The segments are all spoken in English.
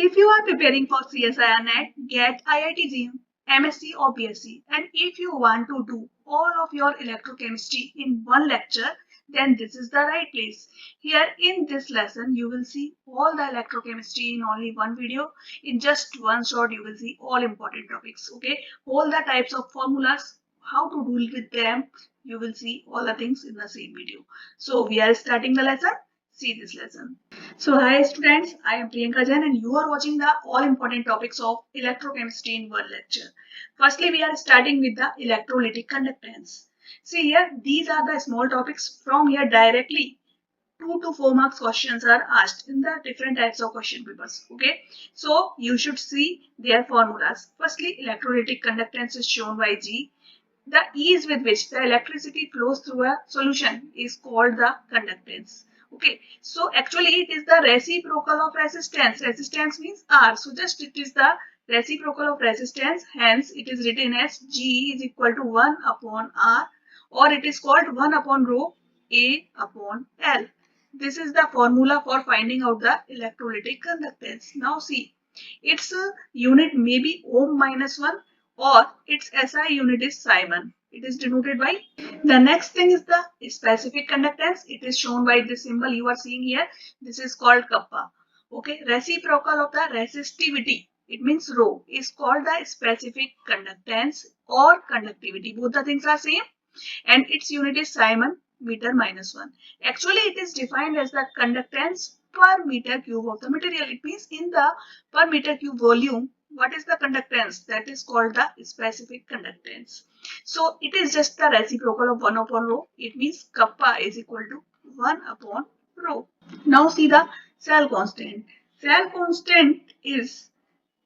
If you are preparing for CSIR NET, GATE, IIT JEE, MSc or BSc, and if you want to do all of your electrochemistry in one lecture, then this is the right place. Here in this lesson, you will see all the electrochemistry in only one video. In just one shot, you will see all important topics. Okay, all the types of formulas, how to deal with them, you will see all the things in the same video. So we are starting the lesson. See this lesson. So hi students, I am Priyanka Jain and you are watching the all important topics of electrochemistry in one lecture. Firstly, we are starting with the electrolytic conductance. See here, these are the small topics. From here directly 2 to 4 marks questions are asked in the different types of question papers. Okay, so you should see their formulas. Firstly, electrolytic conductance is shown by G. The ease with which the electricity flows through a solution is called the conductance. Okay, so actually it is the reciprocal of resistance. Resistance means R. So just it is the reciprocal of resistance. Hence it is written as G is equal to 1 upon R, or it is called 1 upon rho A upon L. This is the formula for finding out the electrolytic conductance. Now see, its unit may be ohm minus 1 or its SI unit is Simon. It is denoted by. The next thing is the specific conductance. It is shown by this symbol you are seeing here. This is called kappa. Okay, reciprocal of the resistivity. It means rho is called the specific conductance or conductivity. Both the things are same, and its unit is Simon meter minus 1. Actually, it is defined as the conductance per meter cube of the material. It means in the per meter cube volume, what is the conductance? That is called the specific conductance. So it is just the reciprocal of 1 upon rho. It means kappa is equal to 1 upon rho. Now see the cell constant. Cell constant is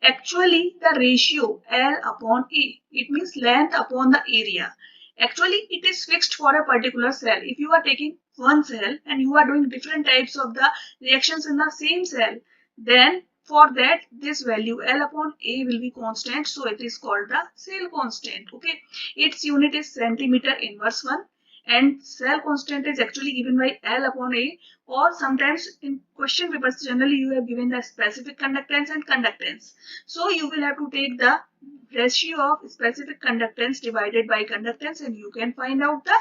actually the ratio L upon A. It means length upon the area. Actually, it is fixed for a particular cell. If you are taking one cell and you are doing different types of the reactions in the same cell, then for that this value L upon A will be constant. So it is called the cell constant. Okay, its unit is centimeter inverse 1, and cell constant is actually given by L upon A, or sometimes in question papers generally you have given the specific conductance and conductance. So you will have to take the ratio of specific conductance divided by conductance and you can find out the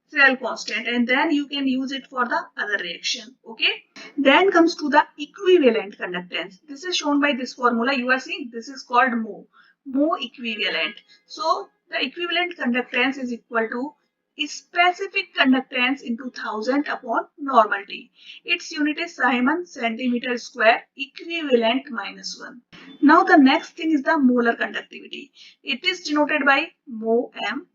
cell constant, and then you can use it for the other reaction. Okay, then comes to the equivalent conductance. This is shown by this formula you are seeing. This is called mho equivalent. So the equivalent conductance is equal to specific conductance into 1000 upon normal T. Its unit is Simon centimeter square equivalent minus 1. Now the next thing is the molar conductivity. It is denoted by mho m.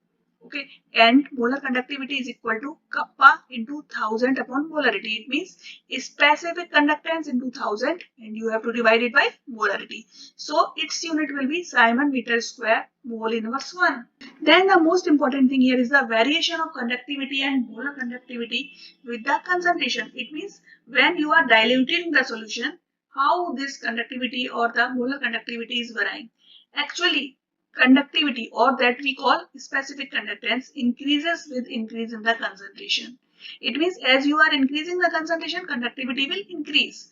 Okay, and molar conductivity is equal to kappa into 1000 upon molarity. It means specific conductance into 1000 and you have to divide it by molarity. So its unit will be Simon meter square mole inverse 1. Then the most important thing here is the variation of conductivity and molar conductivity with the concentration. It means when you are diluting the solution, how this conductivity or the molar conductivity is varying. Actually, conductivity, or that we call specific conductance, increases with increase in the concentration. It means as you are increasing the concentration, conductivity will increase.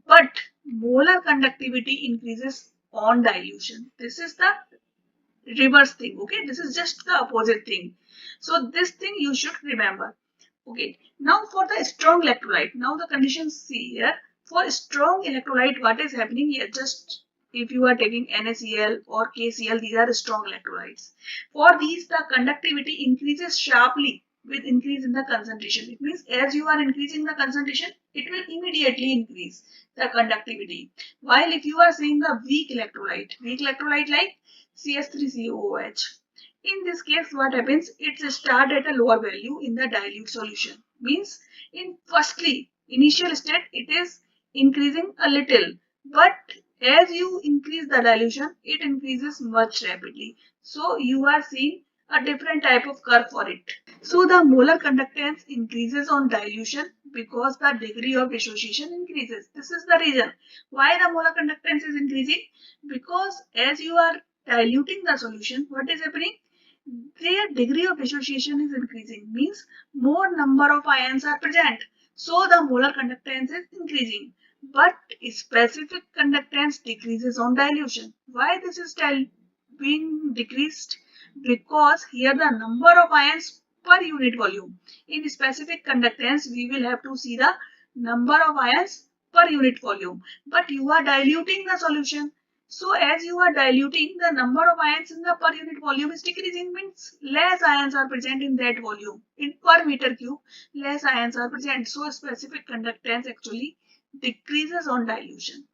But molar conductivity increases on dilution. This is the reverse thing. Okay, this is just the opposite thing. So this thing you should remember. Okay, now for the strong electrolyte. Now the conditions see here. For strong electrolyte, what is happening here? Just if you are taking NaCl or KCl, these are strong electrolytes. For these, the conductivity increases sharply with increase in the concentration. It means as you are increasing the concentration, it will immediately increase the conductivity. While if you are seeing the weak electrolyte like CS3COOH, in this case, what happens? It starts at a lower value in the dilute solution. Means in firstly, initial state, it is increasing a little. But as you increase the dilution, it increases much rapidly. So you are seeing a different type of curve for it. So the molar conductance increases on dilution because the degree of dissociation increases. This is the reason why the molar conductance is increasing, because as you are diluting the solution, what is happening? Their degree of dissociation is increasing, means more number of ions are present. So the molar conductance is increasing. but specific conductance decreases on dilution. Why this is being decreased? Because here the number of ions per unit volume. In specific conductance, we will have to see the number of ions per unit volume. But you are diluting the solution. So as you are diluting, the number of ions in the per unit volume is decreasing, means less ions are present in that volume. In per meter cube, less ions are present. So specific conductance actually decreases on dilution.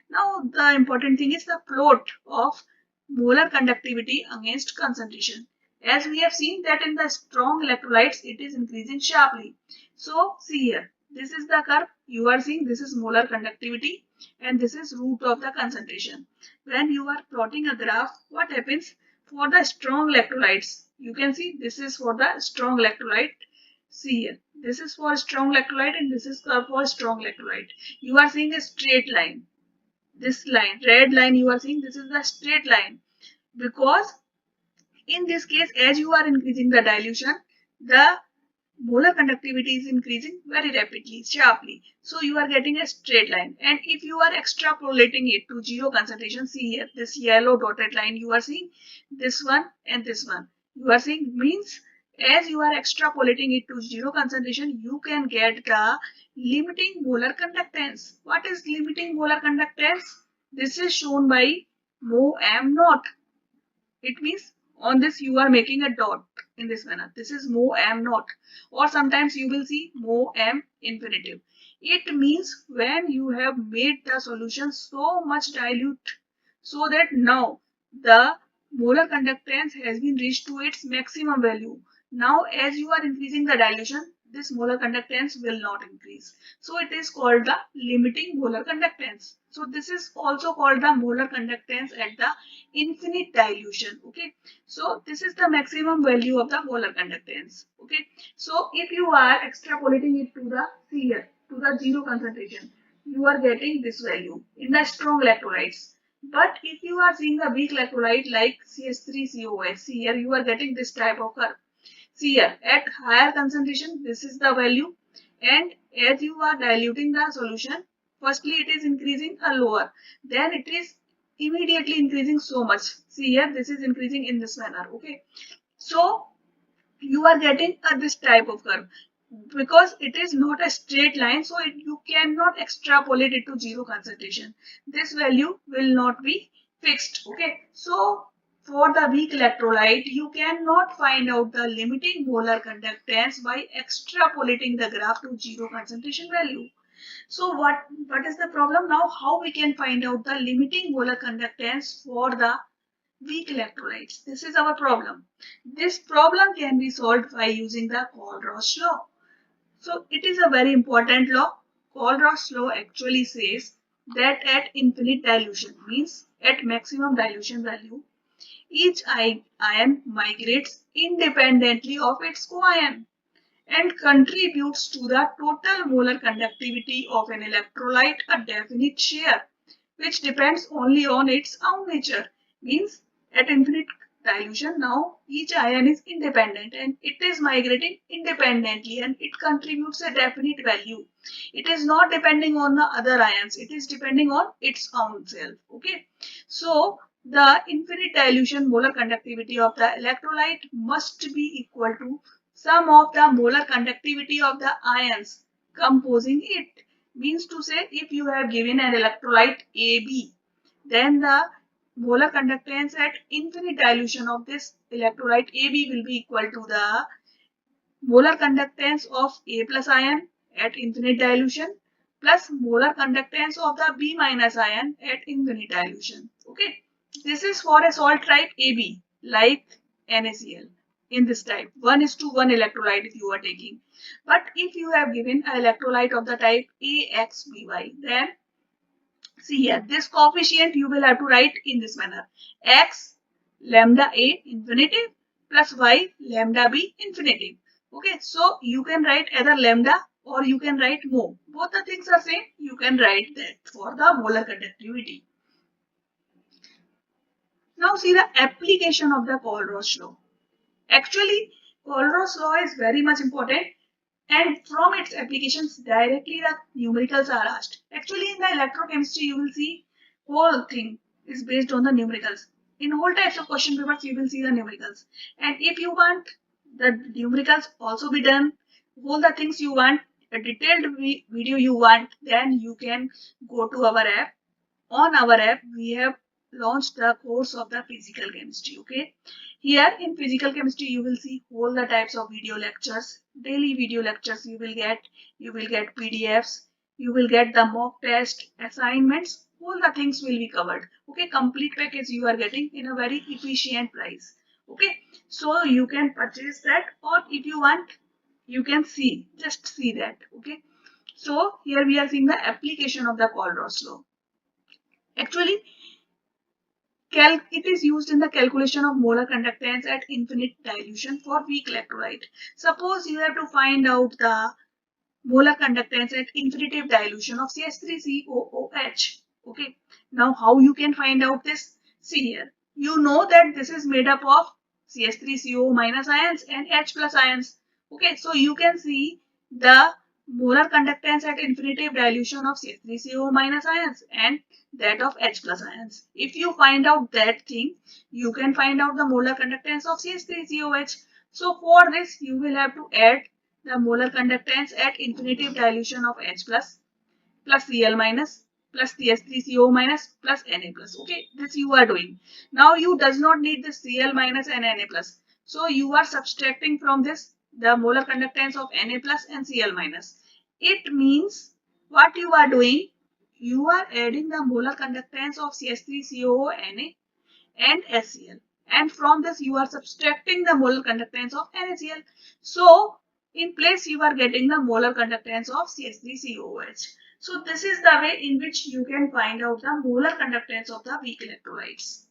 Now the important thing is the plot of molar conductivity against concentration. As we have seen that in the strong electrolytes it is increasing sharply. So see here, this is the curve you are seeing, this is molar conductivity and this is root of the concentration. When you are plotting a graph, what happens for the strong electrolytes? You can see this is for the strong electrolyte. See here, this is for strong electrolyte and this is for strong electrolyte. You are seeing a straight line. This line, red line you are seeing, this is the straight line. Because in this case, as you are increasing the dilution, the molar conductivity is increasing very rapidly, sharply. So you are getting a straight line. And if you are extrapolating it to zero concentration, see here, this yellow dotted line you are seeing, this one and this one. You are seeing means as you are extrapolating it to zero concentration, you can get the limiting molar conductance. What is limiting molar conductance? This is shown by μ m naught. It means on this you are making a dot in this manner. This is μ m naught, or sometimes you will see μ m infinitive. It means when you have made the solution so much dilute so that now the molar conductance has been reached to its maximum value. Now as you are increasing the dilution, this molar conductance will not increase. So it is called the limiting molar conductance. So this is also called the molar conductance at the infinite dilution. Okay, so this is the maximum value of the molar conductance. Okay, so if you are extrapolating it to the here to the zero concentration, you are getting this value in the strong electrolytes. But if you are seeing a weak electrolyte like CH3COH, see here you are getting this type of curve. See here, at higher concentration, this is the value, and as you are diluting the solution, firstly it is increasing a lower, then it is immediately increasing so much. See here, this is increasing in this manner. Okay, so you are getting this type of curve because it is not a straight line, so you cannot extrapolate it to zero concentration. This value will not be fixed. Okay, so for the weak electrolyte, you cannot find out the limiting molar conductance by extrapolating the graph to zero concentration value. So what is the problem now? How we can find out the limiting molar conductance for the weak electrolytes? This is our problem. This problem can be solved by using the Kohlrausch law. So it is a very important law. Kohlrausch law actually says that at infinite dilution, means at maximum dilution value, each ion migrates independently of its coion and contributes to the total molar conductivity of an electrolyte a definite share, which depends only on its own nature. Means at infinite dilution now each ion is independent and it is migrating independently and it contributes a definite value. It is not depending on the other ions, it is depending on its own self. Okay, so the infinite dilution molar conductivity of the electrolyte must be equal to sum of the molar conductivity of the ions composing it. Means to say, if you have given an electrolyte AB, then the molar conductance at infinite dilution of this electrolyte AB will be equal to the molar conductance of A plus ion at infinite dilution plus molar conductance of the B minus ion at infinite dilution. Okay, this is for a salt type AB like NaCl. In this type 1:1 electrolyte if you are taking, but if you have given an electrolyte of the type AXBY, then see here, this coefficient you will have to write in this manner: x lambda A infinitive plus y lambda B infinitive. Okay, so you can write either lambda or you can write mho. Both the things are same. You can write that for the molar conductivity. Now see the application of the Kohlrausch law. Actually, Kohlrausch law is very much important. And from its applications, directly the numericals are asked. Actually, in the electrochemistry, you will see whole thing is based on the numericals. In all types of question papers, you will see the numericals. And if you want the numericals also be done, all the things you want, a detailed video you want, then you can go to our app. On our app, we have launched the course of the physical chemistry. Okay, here in physical chemistry, you will see all the types of video lectures, daily video lectures you will get PDFs, you will get the mock test assignments, all the things will be covered. Okay, complete package you are getting in a very efficient price. Okay, so you can purchase that, or if you want, you can just see that. Okay, so here we are seeing the application of the Colruy's law. Actually, it is used in the calculation of molar conductance at infinite dilution for weak electrolyte. Suppose you have to find out the molar conductance at infinitive dilution of CH3COOH. Okay. Now, how you can find out this? See here. You know that this is made up of CH3CO minus ions and H plus ions. Okay. So, you can see the molar conductance at infinitive dilution of CH3CO minus ions and that of H plus ions. If you find out that thing, you can find out the molar conductance of CH3COH. So, for this, you will have to add the molar conductance at infinitive dilution of H plus Cl minus plus CH3CO minus plus Na plus. Okay, this you are doing. Now you does not need this Cl minus and Na plus. So you are subtracting from this the molar conductance of Na plus and Cl minus. It means what you are doing, you are adding the molar conductance of CH3COO Na and HCl. And from this you are subtracting the molar conductance of NaCl. So in place you are getting the molar conductance of CH3COOH. So this is the way in which you can find out the molar conductance of the weak electrolytes.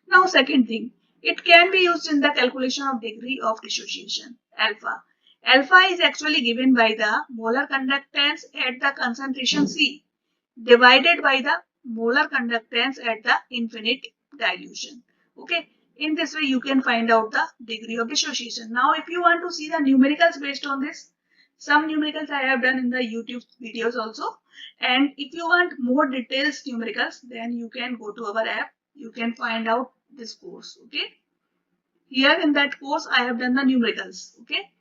Now second thing, it can be used in the calculation of degree of dissociation, alpha. Alpha is actually given by the molar conductance at the concentration C divided by the molar conductance at the infinite dilution. Okay, in this way you can find out the degree of dissociation. Now if you want to see the numericals based on this, some numericals I have done in the YouTube videos also, and if you want more details numericals, then you can go to our app, you can find out this course. Okay, here in that course I have done the numericals. Okay,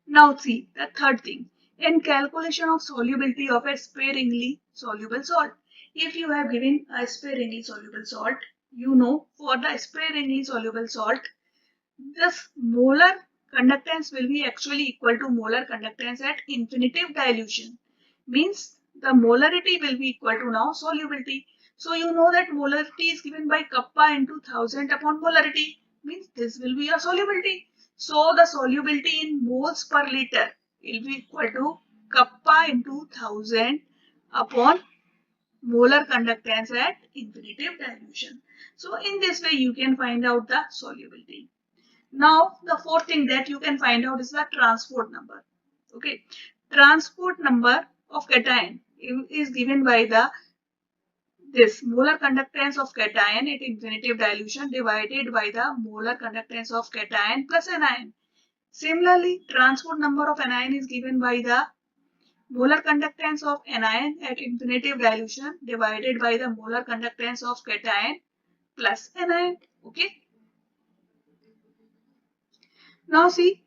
now see the third thing, in calculation of solubility of a sparingly soluble salt. If you have given a sparingly soluble salt, you know for the sparingly soluble salt, this molar conductance will be actually equal to molar conductance at infinitive dilution. Means the molarity will be equal to now solubility. So you know that molarity is given by kappa into 1000 upon molarity. Means this will be a solubility. So the solubility in moles per liter will be equal to kappa into 1000 upon molar conductance at infinitive dilution. So in this way you can find out the solubility. Now the fourth thing that you can find out is the transport number. Okay, transport number of cation is given by the this molar conductance of cation at infinitive dilution divided by the molar conductance of cation plus anion. Similarly, transport number of anion is given by the molar conductance of anion at infinitive dilution divided by the molar conductance of cation plus anion. Okay. Now see,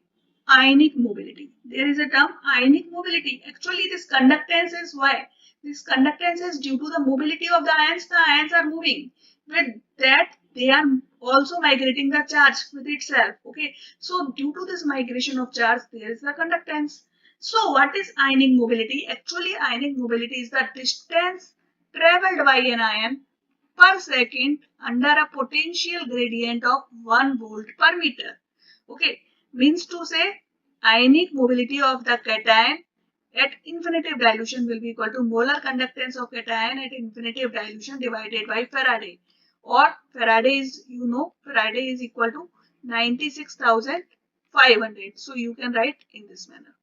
ionic mobility. There is a term ionic mobility. Actually, this conductance is why. This conductance is due to the mobility of the ions. The ions are moving. With that, they are also migrating the charge with itself. Okay. So, due to this migration of charge, there is the conductance. So, what is ionic mobility? Actually, ionic mobility is the distance traveled by an ion per second under a potential gradient of 1 volt per meter. Okay, means to say ionic mobility of the cation at infinitive dilution will be equal to molar conductance of cation at infinitive dilution divided by Faraday. Or Faraday is, you know, Faraday is equal to 96,500. So you can write in this manner.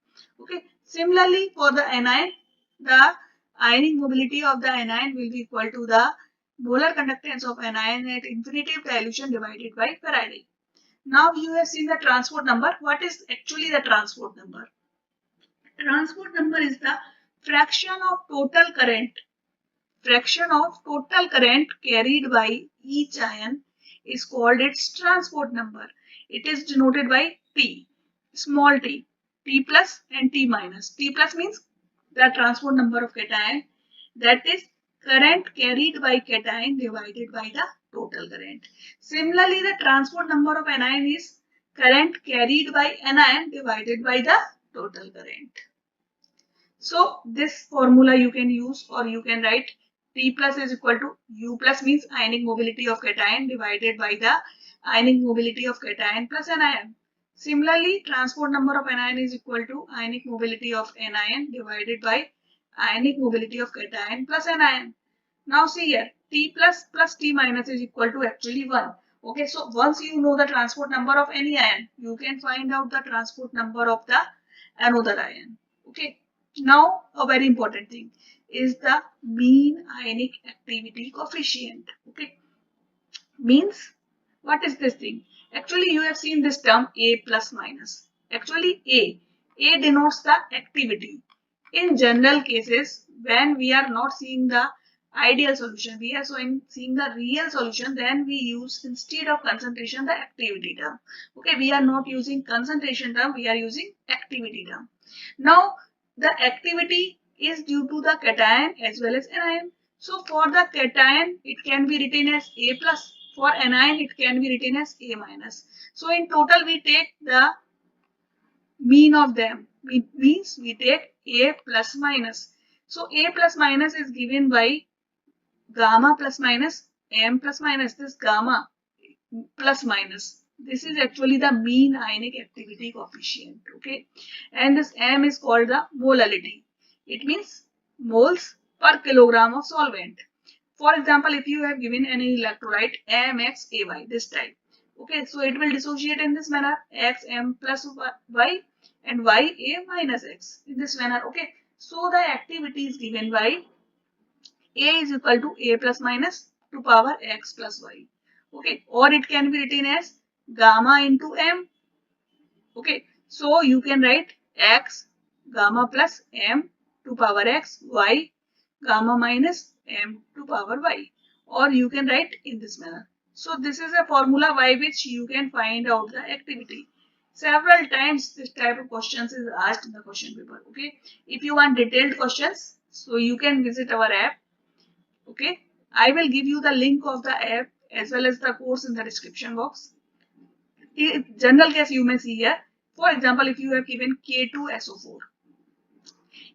Okay. Similarly, for the anion, the ionic mobility of the anion will be equal to the molar conductance of anion at infinitive dilution divided by Faraday. Now you have seen the transport number. What is actually the transport number? Transport number is the fraction of total current carried by each ion is called its transport number. It is denoted by T, small t, T plus and T minus. T plus means the transport number of cation, that is current carried by cation divided by the total current. Similarly, the transport number of anion is current carried by anion divided by the total current. So this formula you can use, or you can write T plus is equal to U plus means ionic mobility of cation divided by the ionic mobility of cation plus anion. Similarly, transport number of anion is equal to ionic mobility of anion divided by ionic mobility of cation plus anion. Now see here, T plus T minus is equal to actually 1. Okay, so once you know the transport number of any ion, you can find out the transport number of the another ion. Okay. Now, a very important thing is the mean ionic activity coefficient. Okay, means what is this thing? Actually, you have seen this term A plus minus. Actually, A denotes the activity. In general cases, when we are not seeing the ideal solution, we are seeing the real solution, then we use, instead of concentration, the activity term. Okay, we are not using concentration term, we are using activity term. Now, the activity is due to the cation as well as anion. So for the cation, it can be written as A plus. For anion, it can be written as A minus. So in total, we take the mean of them. It means we take A plus minus. So A plus minus is given by gamma plus minus M plus minus. This gamma plus minus. This is actually the mean ionic activity coefficient. Okay, and this M is called the molality. It means moles per kilogram of solvent. For example, if you have given any electrolyte MXAY, this type, okay, so it will dissociate in this manner, XM plus Y and YA minus X in this manner. Okay, so the activity is given by A is equal to A plus minus to power X plus Y. Okay, or it can be written as gamma into M. Okay, so you can write X gamma plus M to power X, Y gamma minus M to power Y, or you can write in this manner. So this is a formula by which you can find out the activity. Several times this type of questions is asked in the question paper. Okay, if you want detailed questions, so you can visit our app. Okay, I will give you the link of the app as well as the course in the description box. In general case, you may see here, for example, if you have given K2SO4.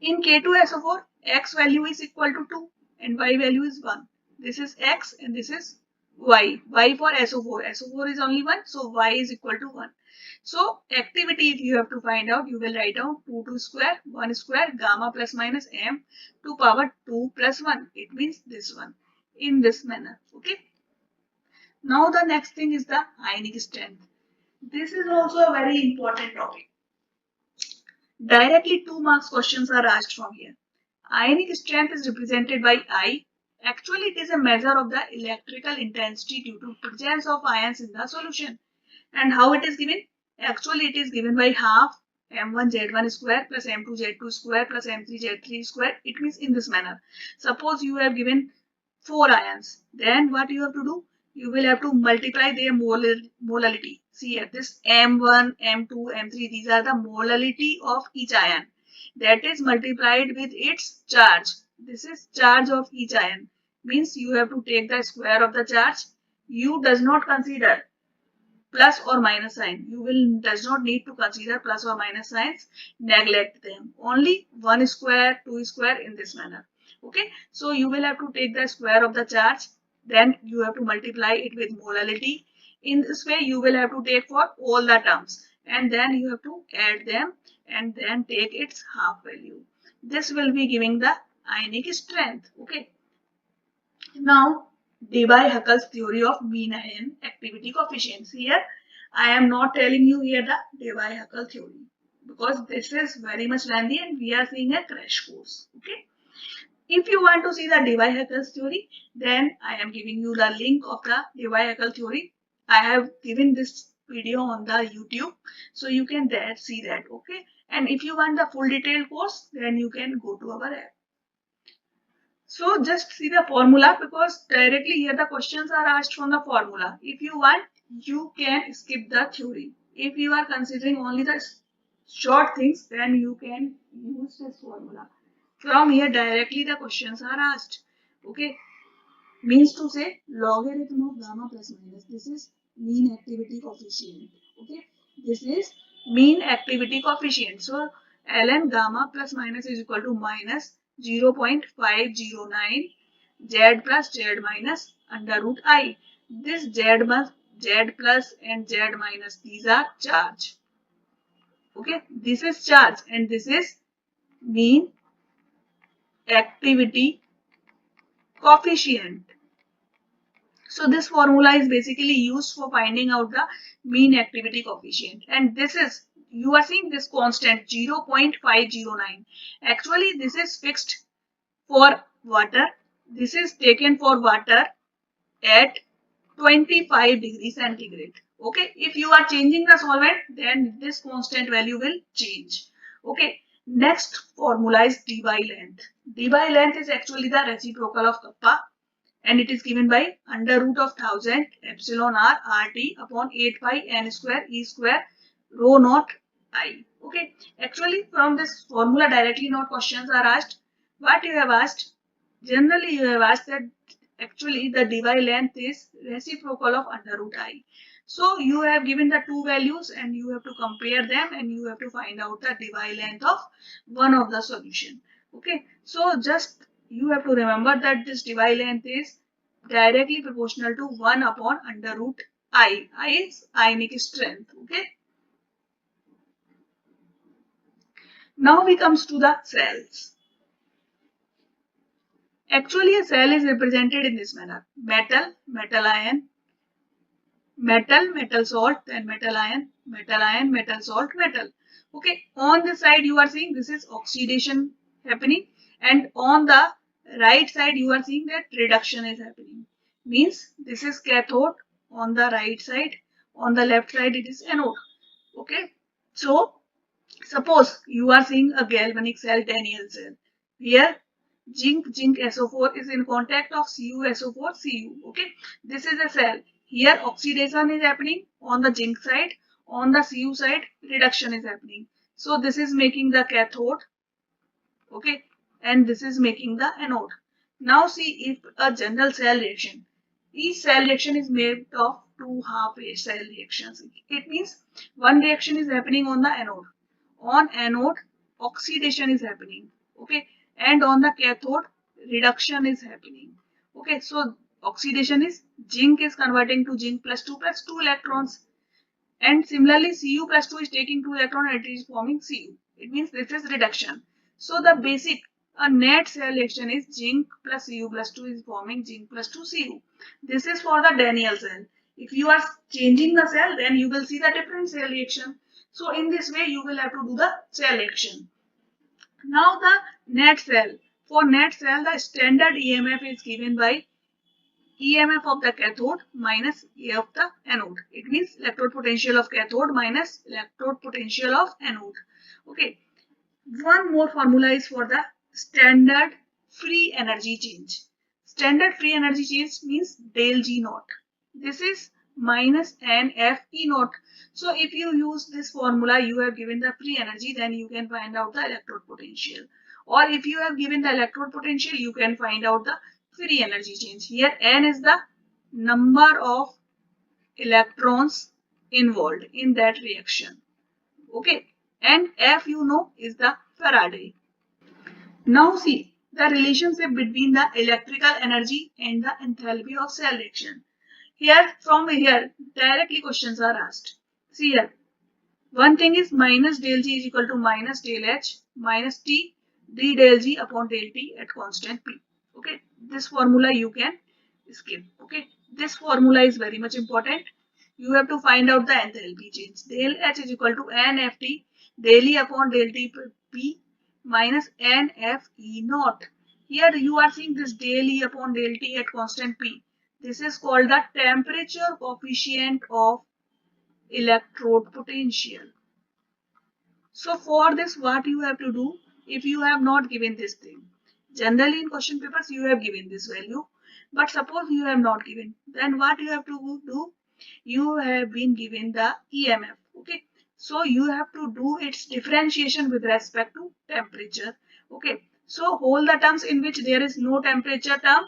In K2SO4, X value is equal to 2 and Y value is 1. This is X and this is Y. Y for SO4. SO4 is only 1, so Y is equal to 1. So activity, if you have to find out, you will write down 2 square, 1 square, gamma plus minus M to power 2 plus 1. It means this one in this manner. Okay. Now the next thing is the ionic strength. This is also a very important topic. Directly 2 marks questions are asked from here. Ionic strength is represented by I. Actually, it is a measure of the electrical intensity due to presence of ions in the solution. And how it is given? Actually, it is given by half M1Z1 square plus M2Z2 square plus M3Z3 square. It means in this manner. Suppose you have given 4 ions. Then what you have to do? You will have to multiply their molality. See here, this M1, M2, M3, these are the molality of each ion. That is multiplied with its charge. This is charge of each ion. Means you have to take the square of the charge. U does not consider plus or minus sign. You does not need to consider plus or minus signs. Neglect them. Only 1 square, 2 square in this manner. Okay, so you will have to take the square of the charge, then you have to multiply it with molality. In this way, you will have to take for all the terms, and then you have to add them and then take its half value. This will be giving the ionic strength. Okay. Now, Debye-Huckel's theory of mean ion activity coefficients. Here, I am not telling you here the Debye-Huckel theory because this is very much lengthy and we are seeing a crash course. Okay. If you want to see the Debye-Huckel's theory, then I am giving you the link of the Debye-Huckel theory. I have given this video on the YouTube, so you can there see that. Okay, and if you want the full detailed course, then you can go to our app. So just see the formula, because directly here the questions are asked from the formula. If you want, you can skip the theory. If you are considering only the short things, then you can use this formula. From here directly the questions are asked. Okay, means to say logarithm of gamma plus minus. This is mean activity coefficient. Okay, this is mean activity coefficient. So ln gamma plus minus is equal to minus 0.509 z plus z minus under root I. This z plus and z minus, these are charge. Okay, this is charge and this is mean activity coefficient. So this formula is basically used for finding out the mean activity coefficient, and this is, you are seeing this constant 0.509. Actually this is fixed for water. This is taken for water at 25 degrees centigrade. Okay, if you are changing the solvent, then this constant value will change. Okay, next formula is d by length. D by length is actually the reciprocal of kappa, and it is given by under root of 1000 epsilon r rt upon 8 pi n square e square rho naught I. Okay, actually from this formula directly not questions are asked. What you have asked, generally you have asked that actually the dy length is reciprocal of under root I. So you have given the two values and you have to compare them and you have to find out the dy length of one of the solution. Okay, so just you have to remember that this dy length is directly proportional to 1 upon under root I. I is ionic strength. Okay. Now we comes to the cells. Actually a cell is represented in this manner. Metal, metal ion, metal, metal salt, then metal ion, metal salt, metal. Okay, on the side you are seeing this is oxidation happening, and on the right side you are seeing that reduction is happening. Means this is cathode on the right side, on the left side it is anode. Okay, so suppose you are seeing a galvanic cell, Daniell cell. Here zinc SO4 is in contact of CuSO4 Cu. Okay, this is a cell. Here oxidation is happening on the zinc side, on the Cu side reduction is happening. So this is making the cathode. Okay, and this is making the anode. Now see if a general cell reaction. Each cell reaction is made of two half cell reactions. It means one reaction is happening on the anode. On anode, oxidation is happening. Okay, and on the cathode, reduction is happening. Okay, so oxidation is zinc is converting to zinc plus 2 electrons, and similarly Cu plus 2 is taking 2 electrons and it is forming Cu. It means this is reduction. So the basic a net cell reaction is zinc plus Cu plus 2 is forming zinc plus 2 Cu. This is for the Daniell cell. If you are changing the cell, then you will see the different cell reaction. So in this way you will have to do the cell reaction. Now the net cell. For net cell the standard EMF is given by EMF of the cathode minus A of the anode. It means electrode potential of cathode minus electrode potential of anode. Okay. One more formula is for the standard free energy change. Standard free energy change means del G naught. This is minus NF E naught. So if you use this formula, you have given the free energy, then you can find out the electrode potential. Or if you have given the electrode potential, you can find out the free energy change. Here N is the number of electrons involved in that reaction. Okay, and F you know is the Faraday. Now see the relationship between the electrical energy and the enthalpy of cell reaction. Here from here directly questions are asked. See here, one thing is minus del G is equal to minus del H minus T d del G upon del T at constant P. Okay, this formula you can skip. Okay, this formula is very much important. You have to find out the enthalpy change. Del H is equal to NFT del E upon del T P minus NFE naught. Here you are seeing this del E upon del T at constant P. This is called the temperature coefficient of electrode potential. So for this, what you have to do, if you have not given this thing, generally in question papers you have given this value, but suppose you have not given, then what you have to do, you have been given the EMF. Okay, so you have to do its differentiation with respect to temperature. Okay, so all the terms in which there is no temperature term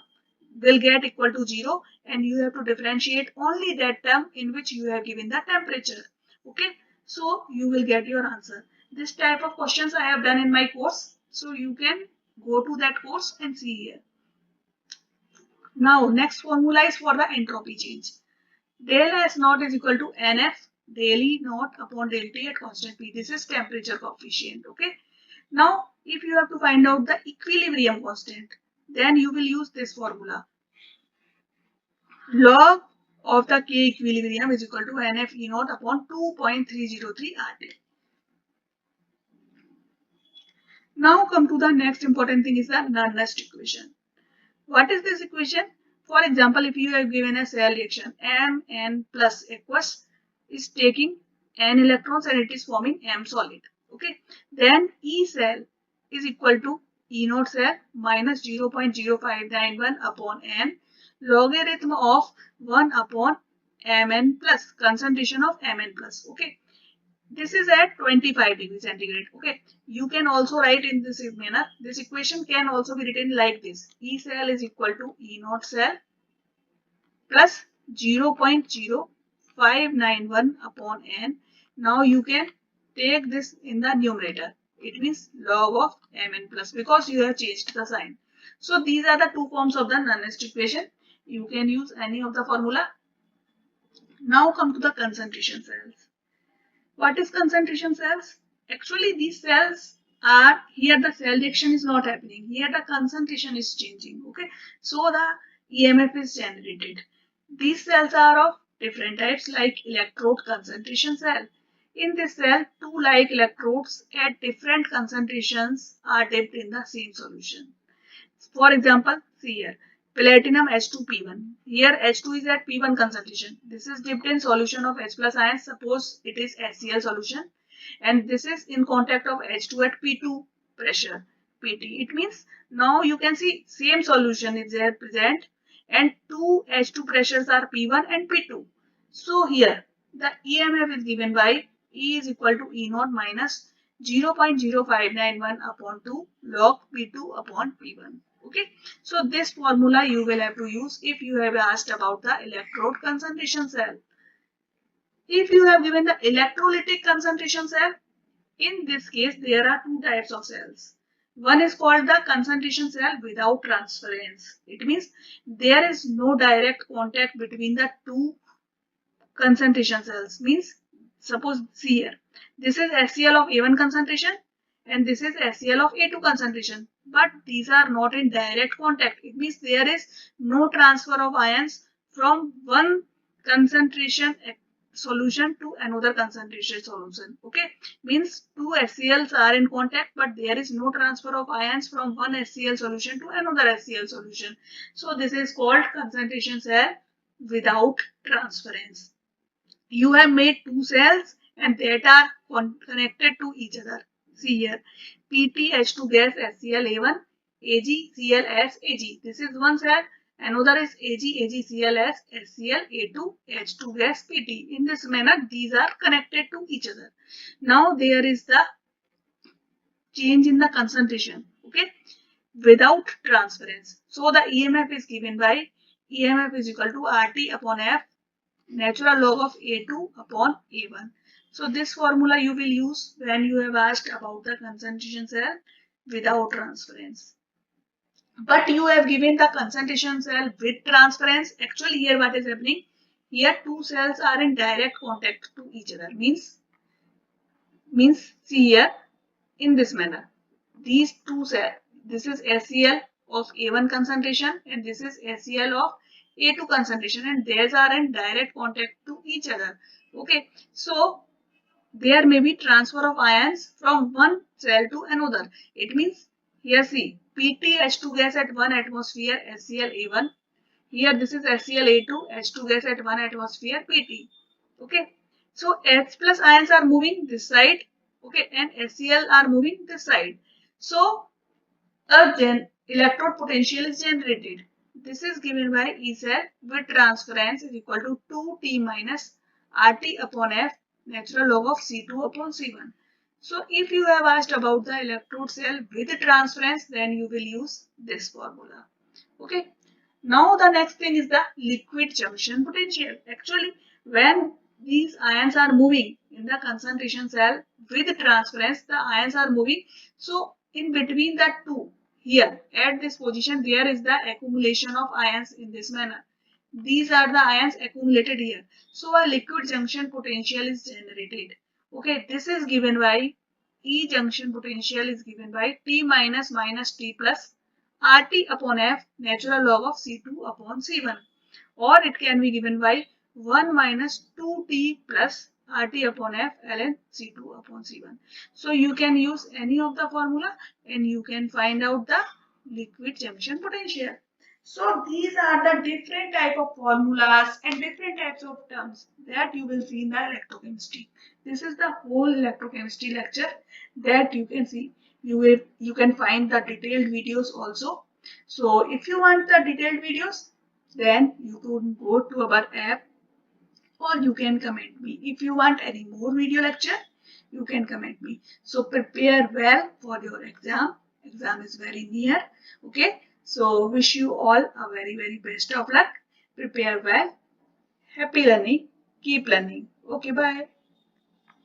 will get equal to 0, and you have to differentiate only that term in which you have given the temperature. Okay, so you will get your answer. This type of questions I have done in my course, so you can go to that course and see here. Now next formula is for the entropy change. Del S naught is equal to NF del E naught upon del T at constant P. This is temperature coefficient. Okay, now if you have to find out the equilibrium constant, then you will use this formula. Log of the K equilibrium is equal to NF E naught upon 2.303 RT. Now come to the next important thing is the Nernst equation. What is this equation? For example, if you have given a cell reaction Mn plus aqueous is taking n electrons and it is forming M solid. Okay, then E cell is equal to E naught cell minus 0.0591 upon n logarithm of 1 upon Mn plus concentration of Mn plus. Okay, this is at 25 degrees centigrade. Okay, you can also write in this manner. This equation can also be written like this. E cell is equal to E naught cell plus 0.0591 upon n. Now you can take this in the numerator. It means log of Mn plus because you have changed the sign. So these are the two forms of the Nernst equation. You can use any of the formula. Now come to the concentration cells. What is concentration cells? Actually, these cells are here. The cell reaction is not happening. Here, the concentration is changing. Okay, so the EMF is generated. These cells are of different types, like electrode concentration cell. In this cell, two like electrodes at different concentrations are dipped in the same solution. For example, see here, platinum H2P1. Here H2 is at P1 concentration. This is dipped in solution of H plus ions. Suppose it is HCl solution. And this is in contact of H2 at P2 pressure, PT. It means now you can see same solution is there present and two H2 pressures are P1 and P2. So here the EMF is given by E is equal to E naught minus 0.0591 upon 2 log P2 upon P1. Okay, so this formula you will have to use if you have asked about the electrode concentration cell. If you have given the electrolytic concentration cell, in this case there are two types of cells. One is called the concentration cell without transference. It means there is no direct contact between the two concentration cells. Means suppose see here, this is HCl of A1 concentration and this is HCl of A2 concentration, but these are not in direct contact. It means there is no transfer of ions from one concentration solution to another concentration solution. Okay, means two HCls are in contact, but there is no transfer of ions from one HCl solution to another HCl solution. So this is called concentration cell without transference. You have made two cells and that are connected to each other. See here, PtH2 gas HCl A1, AgCl Ag. This is one cell. Another is AgCl HCl A2, H2 gas Pt. In this manner, these are connected to each other. Now there is the change in the concentration. Okay, without transference. So the EMF is given by EMF is equal to RT upon F natural log of A2 upon A1. So this formula you will use when you have asked about the concentration cell without transference. But you have given the concentration cell with transference. Actually here what is happening? Here two cells are in direct contact to each other. Means see here in this manner. These two cells, this is HCl of A1 concentration and this is HCl of A2 concentration, and these are in direct contact to each other. Okay, so there may be transfer of ions from one cell to another. It means here see PtH2 gas at 1 atmosphere HCl A1. Here this is HCl A2 H2 gas at 1 atmosphere Pt. Okay, So H plus ions are moving this side, okay, and HCl are moving this side. So a electrode potential is generated. This is given by E cell with transference is equal to 2T minus RT upon F natural log of C2 upon C1. So if you have asked about the electrode cell with transference, then you will use this formula. Okay. Now the next thing is the liquid junction potential. Actually, when these ions are moving in the concentration cell with transference, the ions are moving. So in between the two, here at this position, there is the accumulation of ions in this manner. These are the ions accumulated here. So a liquid junction potential is generated. Okay, this is given by E junction potential is given by T minus minus T plus RT upon F natural log of C2 upon C1, or it can be given by 1 minus 2T plus RT upon F ln C2 upon C1. So you can use any of the formula and you can find out the liquid junction potential. So these are the different type of formulas and different types of terms that you will see in the electrochemistry. This is the whole electrochemistry lecture that you can see. You can find the detailed videos also. So if you want the detailed videos, then you can go to our app or you can comment me. If you want any more video lecture, you can comment me. So prepare well for your exam. Exam is very near. Okay. So wish you all a very best of luck. Prepare well. Happy learning. Keep learning. Okay, bye.